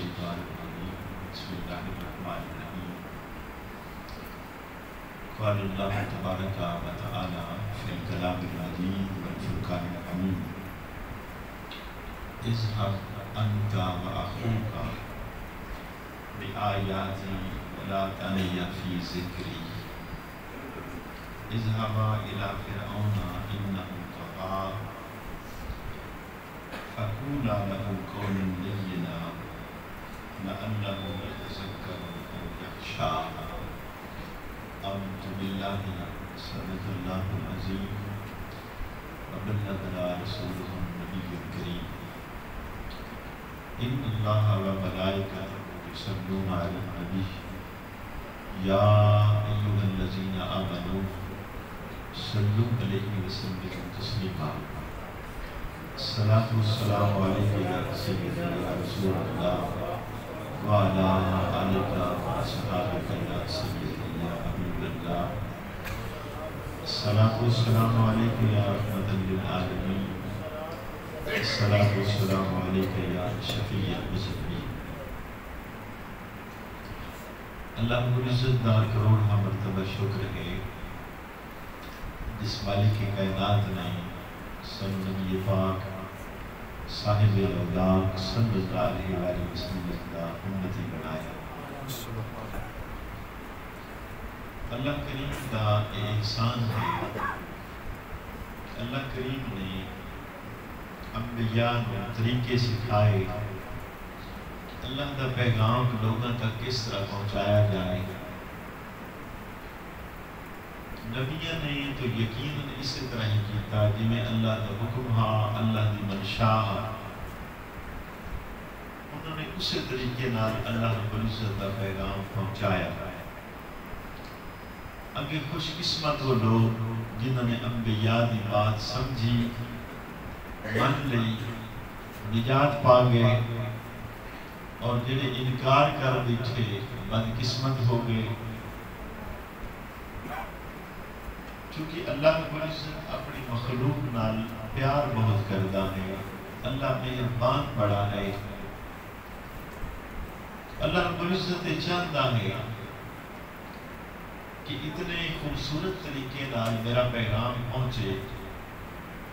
الشیطان الرجیم بسم اللہ الرحمن الرحیم قال اللہ تبارک و تعالی فی الکلام العزیز والفرقان الحمید اذهب انت واخوک بآیاتی ولا تنیا فی ذکری اذهبا الی فرعون انه طغى فقولا له قولا لینا لعله يتذكر او يخشى آمنت بالله صدق الله العظيم وبلغنا رسوله النبي الكريم ان الله وملائكته يصلون على النبي يا ايها الذين آمنوا صلوا عليه وسلموا تسليما الصلاة والسلام عليك يا سيدي يا رسول الله وعلى آلك وأصحابك يا سيدي يا حبيب الله الصلاة والسلام عليك يا رحمة للعالمين الصلاة والسلام عليك يا شفيع المذنبين اللہ رب العزت دا کروڑ مرتبہ شکر ہے جس مالک کائنات نے نبی پاک صاحب الاولاق صلی اللہ علیہ وآلہ وسلم کا امتی بنایا۔ اللہ کریم کا احسان ہے، اللہ کریم نے انبیاء نے طریقے سکھائے اللہ کا پیغام لوگوں تک کس طرح پہنچایا جائے۔ نبیہ نے تو یقیناً اسی طرح ہی کیتا جی میں اللہ کا حکم ہا اللہ کی منشا انہوں نے اسی طریقے نال اللہ رب العزت کا پیغام پہنچایا۔ اگے خوش قسمت وہ لوگ جنہوں نے انبیاء کی بات سمجھی من لی نجات پا گئے، اور جنہیں انکار کر بیٹھے بدقسمت ہو گئے۔ کیونکہ اللہ رب العزت اپنی مخلوق نال پیار بہت کرتا ہے، اللہ مہربان بڑا ہے۔ اللہ رب العزت چاہتا ہے کہ اتنے خوبصورت طریقے نال میرا پیغام پہنچے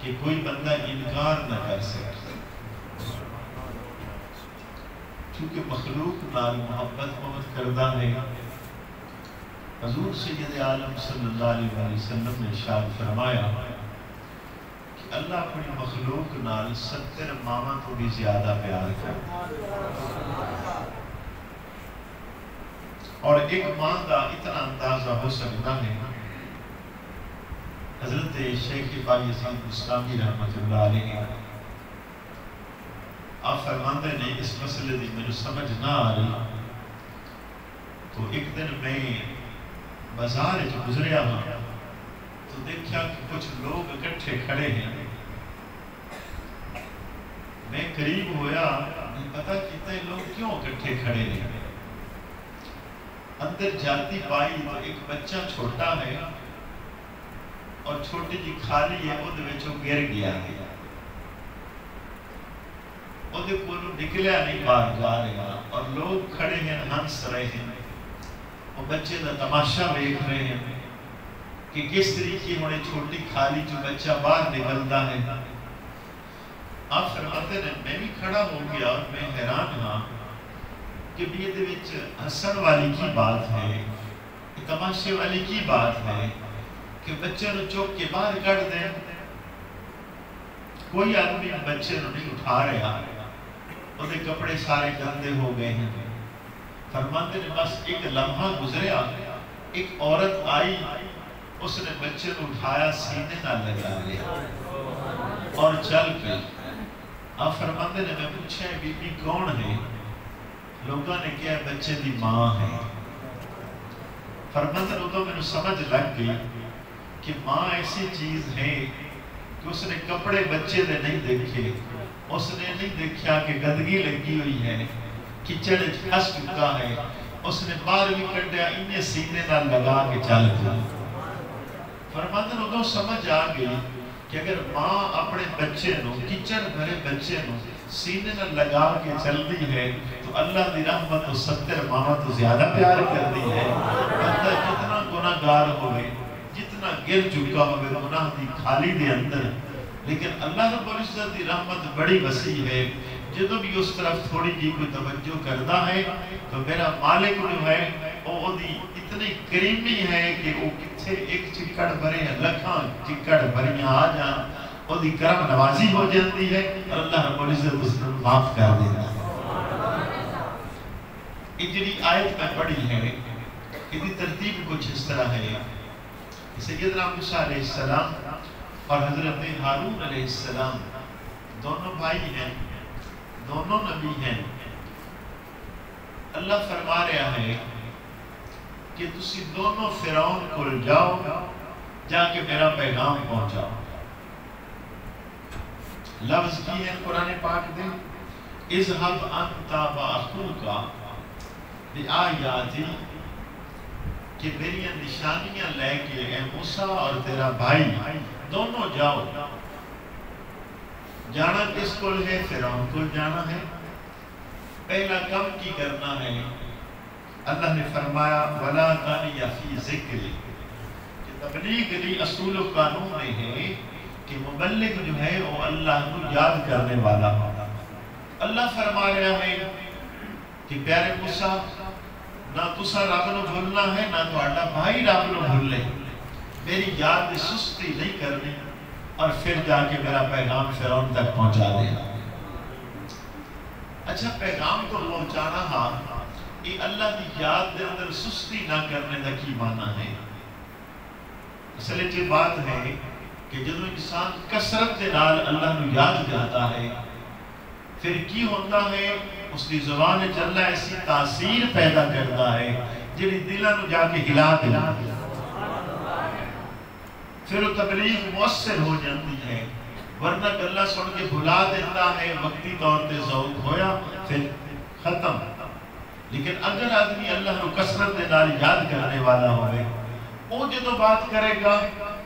کہ کوئی بندہ انکار نہ کر سکے، کیونکہ مخلوق نال محبت بہت کرتا ہے۔ حضور سید عالم صلی اللہ علیہ وسلم نے ارشاد فرمایا کہ اللہ اپنی مخلوق نال 70 ماما کو بھی زیادہ پیار کرتا ہے، اور ایک ماں کا اتنا اندازہ ہو سکتا ہے۔ حضرت شیخ بائی یزید بستامی رحمۃ اللہ علیہ آپ فرماندے نے اس مسئلے دی مجھے سمجھ نہ آ رہی تو ایک دن میں بازار جو گزریا ہوں تو دیکھا کہ کچھ لوگ اکٹھے کھڑے ہیں۔ میں قریب ہویا میں پتہ کیتا ہے لوگ کیوں اکٹھے کھڑے ہیں۔ اندر جاتی پائی تو ایک بچہ چھوٹا ہے اور چھوٹی جی کھالی ہے، وہ دوچوں گر گیا ہے، وہ دے کولو نکلیا نہیں باہر جا رہا، اور لوگ کھڑے ہیں ہنس رہے ہیں، وہ بچے دا تماشا دیکھ رہے ہیں کہ کس طریقے ہونے چھوٹی کھالی جو بچہ باہر نکلتا ہے۔ آپ فرماتے ہیں میں بھی کھڑا ہو گیا اور میں حیران ہاں کہ یہ دے وچ حسن والی کی بات ہے، تماشے والی کی بات ہے کہ بچے نو چوک کے باہر کر دیں۔ کوئی آدمی بچے نو نہیں اٹھا رہا، وہ دے کپڑے سارے گندے ہو گئے ہیں۔ فرماتے نے بس ایک لمحہ گزریا، ایک عورت آئی، اس نے بچے کو اٹھایا سینے نہ لگا لیا اور چل کے۔ آپ فرماتے نے میں پوچھا ہے بی بی کون ہے؟ لوگوں نے کہا بچے دی ماں ہے۔ فرماتے نے تو میں نے سمجھ لگ گئی کہ ماں ایسی چیز ہے کہ اس نے کپڑے بچے دے نہیں دیکھے، اس نے نہیں دیکھا کہ گندگی لگی ہوئی ہے، کچڑ پھنس چکا ہے، اس نے باہر بھی کٹیا انہیں سینے نہ لگا کے چل گیا۔ فرماتے نے تو سمجھ آ گئی کہ اگر ماں اپنے بچے نو کچڑ بھرے بچے نو سینے نہ لگا کے چلتی ہے تو اللہ دی رحمت تو 70 ماما تو زیادہ پیار کرتی ہے. بندہ جتنا گناہگار ہوئے، جتنا گر چکا ہوئے گناہ دی کھالی دے اندر، لیکن اللہ رب العزت دی رحمت بڑی وسیع ہے. جدو بھی اس طرف تھوڑی جی کوئی توجہ کرتا ہے تو میرا مالک جو ہے وہ دی اتنی کریمی ہے کہ وہ کتھے ایک چکڑ بھرے ہیں لکھاں چکڑ بھریاں آ جان، وہ دی کرم نوازی ہو جاتی ہے اور اللہ رب العزت اس نے معاف کر دیتا ہے. یہ جڑی آیت میں پڑھی ہے یہ دی ترتیب کچھ اس طرح ہے. سیدنا موسیٰ علیہ السلام اور حضرت ہارون علیہ السلام دونوں بھائی ہیں، دونوں نبی ہیں. اللہ فرما رہا ہے کہ تسی دونوں فرعون کو جاؤ، جا کے میرا پیغام پہنچاؤ. لفظ کی ہے قرآن پاک دے اذهب انت واخوک بآیاتی، کہ میری نشانیاں لے کے اے موسیٰ اور تیرا بھائی دونوں جاؤ. جانا کس کو ہے؟ فرعون کو جانا ہے. پہلا کم کی کرنا ہے. اللہ نے فرمایا وَلَا تَعْنِيَ فِي ذِكْرِ، کہ تبلیغ لی اصول و قانون ہے کہ مبلغ جو ہے وہ اللہ کو یاد کرنے والا ہو. اللہ فرما رہا ہے کہ پیارے موسیٰ نہ تسا رب نو بھولنا ہے، نہ تہاڈا بھائی رب نو بھولے. میری یاد سستی نہیں کرنی اور پھر جا کے میرا پیغام فرعون تک پہنچا دینا. اچھا پیغام تو پہنچانا ہاں، یہ اللہ کی یاد دے اندر سستی نہ کرنے کا کی معنی ہے؟ اصل یہ بات ہے کہ جب انسان کثرت کے نال اللہ نو یاد کرتا ہے پھر کی ہوتا ہے اس کی زبان چلنا ایسی تاثیر پیدا کرتا ہے جنہی دلہ نو جا کے ہلا دینا، پھر وہ تبلیغ مؤثر ہو جاتی ہے. ورنہ اللہ سن کے بھلا دیتا ہے، وقتی طور پہ ذوق ہویا پھر ختم. لیکن اگر آدمی اللہ کو کثرت دے نال یاد کرنے والا ہوئے، وہ جدو بات کرے گا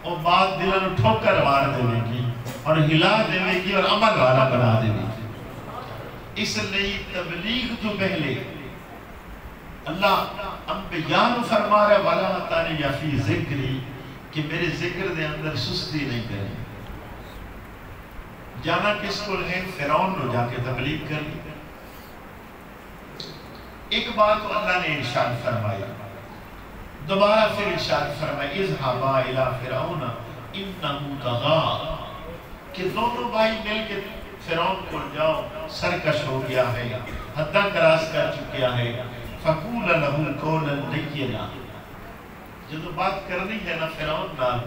وہ بات دلہ نو ٹھوکر مار دے گی اور ہلا دے گی اور عمل والا بنا دے گی. اس لیے تبلیغ جو پہلے اللہ انبیاء نو فرما رہا وَلَا تَعْنِيَ فِي ذِكْرِ، کہ میرے ذکر دے اندر سستی نہیں کریں. جانا کس کو ہے؟ فرعون نو جا کے تبلیغ کر لی. ایک بات تو اللہ نے ارشاد فرمایا، دوبارہ پھر ارشاد فرمایا اذهبا إِلَى فِرْعَوْنَ إِنَّهُ طَغَىٰ، کہ دونوں بھائی مل کے فرعون کو جاؤ، سرکش ہو گیا ہے، حدہ کراس کر چکیا ہے. فَقُولَ لَهُ قَوْلًا لَيِّنًا، جب بات کرنی ہے نا فرعون نال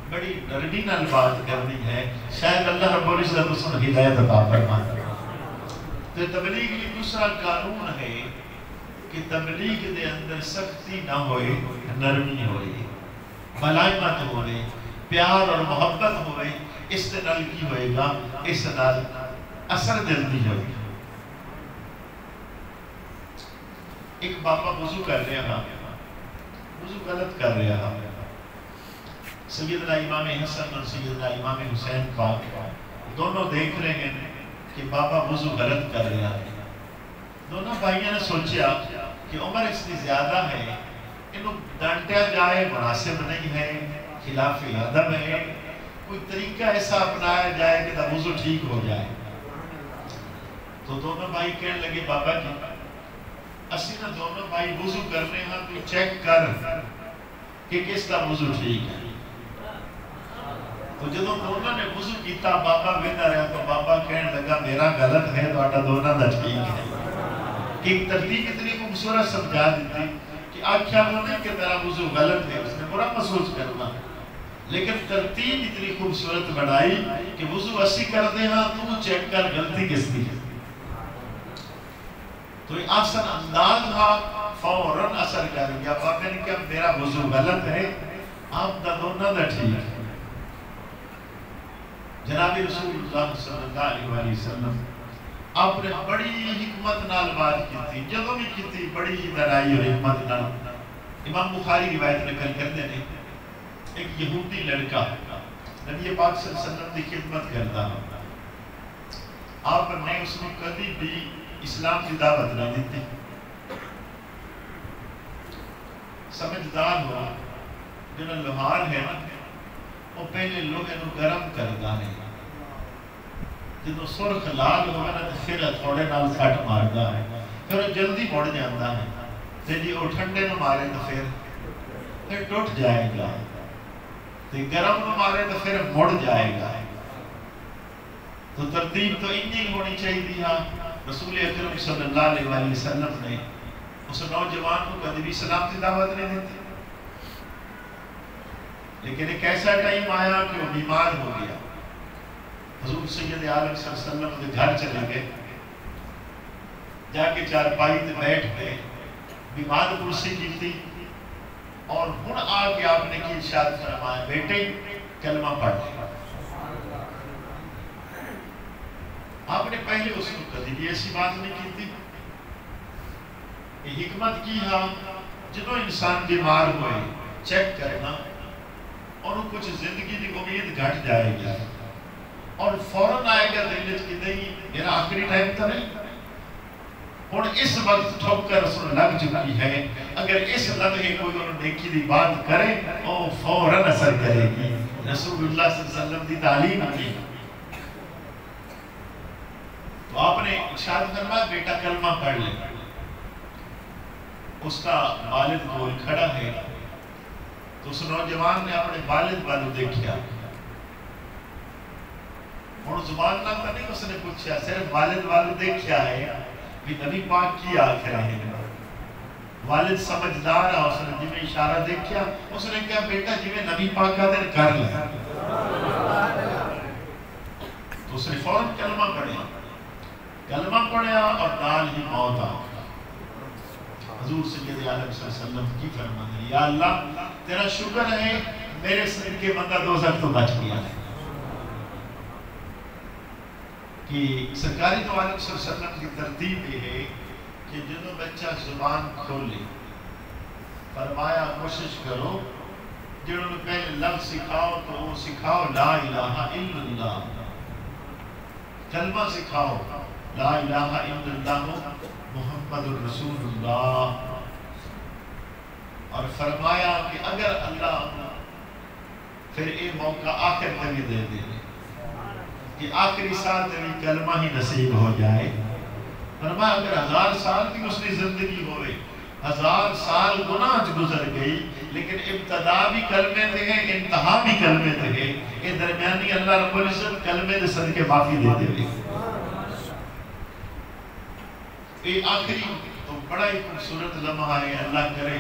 بڑی نرمی نال بات کرنی ہے، شاید اللہ رب العزت اس کو ہدایت عطا فرمائے. تو تبلیغ کی دوسرا قانون ہے کہ تبلیغ دے اندر سختی نہ ہوئے، نرمی ہوئے، ملائمت ہوئے، پیار اور محبت ہوئے. اس سے نال کی ہوئے گا؟ اس نال اثر جلدی ہوئے. ایک باپا وضو کر رہا، وضو غلط کر رہا. سیدنا امام حسن اور سیدنا امام حسین پاک دونوں دیکھ رہے ہیں کہ بابا وضو غلط کر رہا ہے. دونوں بھائیوں نے سوچیا کہ عمر اس کی زیادہ ہے، انہوں ڈانٹیا جائے مناسب نہیں ہے، خلاف ادب ہے، کوئی طریقہ ایسا اپنایا جائے کہ وضو ٹھیک ہو جائے. تو دونوں بھائی کہنے لگے بابا جی اسی نہ دونوں بھائی وضو کرنے ہیں تو چیک کر کہ کس کا وضو ٹھیک ہے. تو جب دونوں نے وضو کیتا بابا ویدہ رہا تو بابا کہنے لگا میرا غلط ہے تو آٹا دونوں دا ٹھیک ہے. ایک ترتیب اتنی خوبصورت سمجھا دیتی کہ آکھیا ہونے کہ میرا وضو غلط ہے، اس نے برا محسوس کرنا، لیکن ترتیب اتنی خوبصورت بڑھائی کہ وضو اسی کر دے ہاں تو چیک کر غلطی کس دی ہے. تو یہ آسان انداز تھا، فوراً اثر کر گیا. بابا نے کہا میرا وضو غلط ہے، آپ دا دونوں دا ٹھیک ہے. جناب رسول اللہ صلی اللہ علیہ وسلم آپ نے بڑی حکمت نال بات کی تھی، جدوں بھی کی تھی بڑی بڑائی اور حکمت نال. امام بخاری روایت نقل کرتے ہیں ایک یہودی لڑکا نبی پاک صلی اللہ علیہ وسلم کی خدمت کرتا. آپ نے اس کو کبھی بھی اسلام کی دعوت نہیں دیتی. سمجھدار ہوا جو لوہار ہے نا وہ پہلے لوہے نو گرم کرتا ہے، جدو سرخ لال ہوگا نا تو پھر تھوڑے نال سٹ مارتا ہے، پھر وہ جلدی مڑ جاتا ہے. جی وہ ٹھنڈے نو مارے تو پھر ٹوٹ جائے گا، گرم نو مارے تو پھر مڑ جائے گا. تو ترتیب تو انجی ہونی چاہیے. رسول اکرم صلی اللہ علیہ وسلم نے اس نوجوان کو کبھی بھی اسلام کی دعوت نہیں دیتی، لیکن ایک ایسا ٹائم آیا کہ وہ بیمار ہو گیا. حضور سید عالم صلی اللہ علیہ وسلم کے گھر چلے گئے، جا کے چارپائی تے بیٹھ گئے، بیمار کرسی کی تھی، اور ہن آ کے آپ نے کی ارشاد فرمایا بیٹے کلمہ پڑھ. آپ نے پہلے اس کو کبھی بھی ایسی بات نہیں کی تھی. یہ حکمت کی ہاں جدو انسان بیمار ہوئے چیک کرنا اور کچھ زندگی کی امید گھٹ جائے گا اور فوراً آئے گا دل کہ نہیں میرا آخری ٹائم تو نہیں. اور اس وقت ٹھوکر رسول لگ چکی ہے، اگر اس لمحے کوئی انہوں نیکی دی بات کرے وہ فوراً اثر کرے گی. رسول اللہ صلی اللہ علیہ وسلم دی تعلیم کی. تو آپ نے ارشاد فرمایا بیٹا کلمہ پڑھ لے. اس کا والد گول کھڑا ہے، تو اس نوجوان نے اپنے والد والو دیکھا، اور زبان نہ تھا نہیں، اس نے پوچھا صرف والد والو دیکھا ہے بھی نبی پاک کی آخر ہے. والد سمجھدار ہے، اس نے جی میں اشارہ دیکھا، اس نے کہا بیٹا جی میں نبی پاک کا دن کر لیں. تو اس نے فوراً کلمہ پڑھا اور نال ہی موت آ. حضور سید عالم صلی اللہ علیہ وسلم کی فرمان ہے یا اللہ تیرا شکر ہے میرے سر کے بندہ دوزخ تو بچ گیا ہے. کہ سرکاری تو عالم صلی اللہ علیہ وسلم کی ترتیب یہ ہے کہ جدو بچہ زبان کھولے فرمایا کوشش کرو جنہوں نے پہلے لفظ سکھاؤ تو وہ سکھاؤ لا الہ الا اللہ، کلمہ سکھاؤ لا الہ الا اللہ محمد الرسول اللہ. اور فرمایا کہ اگر اللہ پھر یہ موقع آخر کبھی دے دے کہ آخری سال تیری کلمہ ہی نصیب ہو جائے. فرمایا اگر 1000 سال کی اس کی زندگی ہوئے، 1000 سال گناہ گزر گئی، لیکن ابتدا بھی کلمے تھے ہیں انتہا بھی کلمے تھے ہیں، یہ درمیانی اللہ رب العزت کلمے دے صدقے معافی دے دے گے. یہ آخری تو بڑا ہی خوبصورت لمحہ ہے. اللہ کرے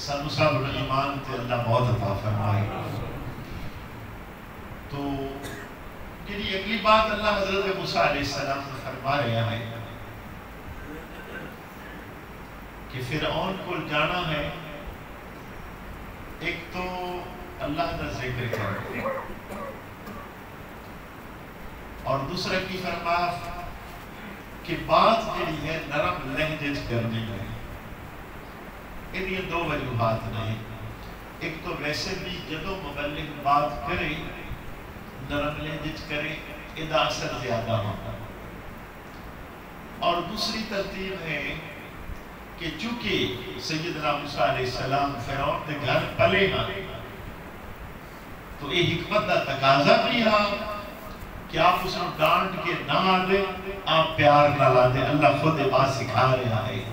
سانو سب ایمان تے اللہ موت عطا فرمائے. تو یہ اگلی بات اللہ حضرت موسیٰ علیہ السلام نے فرما رہا ہے کہ فرعون کو جانا ہے. ایک تو اللہ کا ذکر کرو اور دوسرا کی فرمایا کہ بات جڑی ہے نرم لہجے کرنی ہے. ان یہ 2 وجوہات نہیں. ایک تو ویسے بھی جدو مبلغ بات کرے نرم لہجے کرے ادا اثر زیادہ ہوتا. اور دوسری ترتیب ہے کہ چونکہ سیدنا موسیٰ علیہ السلام فرعون کے گھر پلے ہیں تو یہ حکمت کا تقاضا بھی ہے کہ آپ اس کو ڈانٹ کے نہ آدھے، آپ پیار نہ لا دے. اللہ خود بات سکھا رہا ہے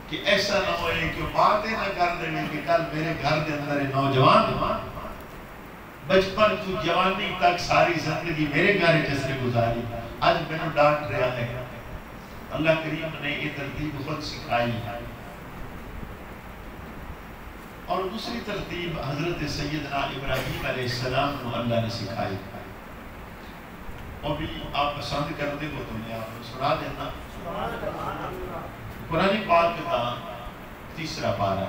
کہ ایسا نہ ہوئے کہ باتیں نہ کر دیں کہ کل میرے گھر کے اندر نوجوان بچپن تو جوانی تک ساری زندگی میرے گھر جس نے گزاری، آج میں نے ڈانٹ رہا ہے. اللہ کریم نے یہ ترتیب خود سکھائی ہے. اور دوسری ترتیب حضرت سیدنا ابراہیم علیہ السلام کو اللہ نے سکھائی. اور بھی آپ پسند کرتے ہو تو میں آپ کو سنا دینا. قرآن پاک کا 3 پارہ